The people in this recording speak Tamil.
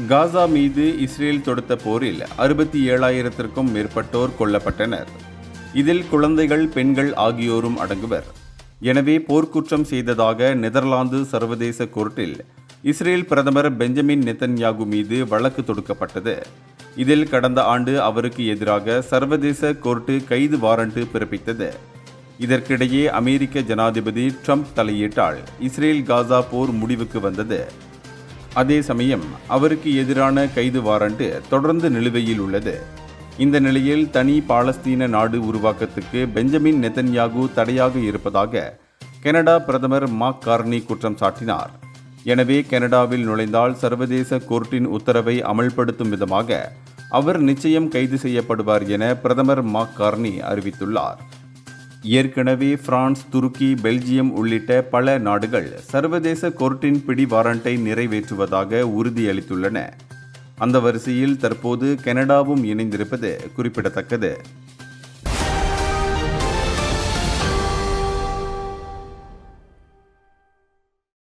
காசா மீது இஸ்ரேல் தொடுத்த போரில் 67,000-க்கும் மேற்பட்டோர் கொல்லப்பட்டனர். இதில் குழந்தைகள், பெண்கள் ஆகியோரும் அடங்குவர். எனவே போர்க்குற்றம் செய்ததாக நெதர்லாந்து சர்வதேச கோர்ட்டில் இஸ்ரேல் பிரதமர் பெஞ்சமின் நெதன்யாகு மீது வழக்கு தொடுக்கப்பட்டது. இதில் கடந்த ஆண்டு அவருக்கு எதிராக சர்வதேச கோர்ட்டு கைது வாரண்ட் பிறப்பித்தது. இதற்கிடையே அமெரிக்க ஜனாதிபதி ட்ரம்ப் தலையீட்டால் இஸ்ரேல் காசா போர் முடிவுக்கு வந்தது. அதே சமயம் அவருக்கு எதிரான கைது வாரண்ட் தொடர்ந்து நிலுவையில் உள்ளது. இந்த நிலையில் தனி பாலஸ்தீன நாடு உருவாக்கத்துக்கு பெஞ்சமின் நெதன்யாகு தடையாக இருப்பதாக கனடா பிரதமர் மார்க் கார்னி குற்றம் சாட்டினார். எனவே கனடாவில் நுழைந்தால் சர்வதேச கோர்ட்டின் உத்தரவை அமல்படுத்தும் விதமாக அவர் நிச்சயம் கைது செய்யப்படுவார் என பிரதமர் மார்க் கார்னி அறிவித்துள்ளார். ஏற்கனவே பிரான்ஸ், துருக்கி, பெல்ஜியம் உள்ளிட்ட பல நாடுகள் சர்வதேச கோர்ட்டின் பிடி வாரண்டை நிறைவேற்றுவதாக உறுதியளித்துள்ளன. அந்த வரிசையில் தற்போது கனடாவும் இணைந்திருப்பது குறிப்பிடத்தக்கது.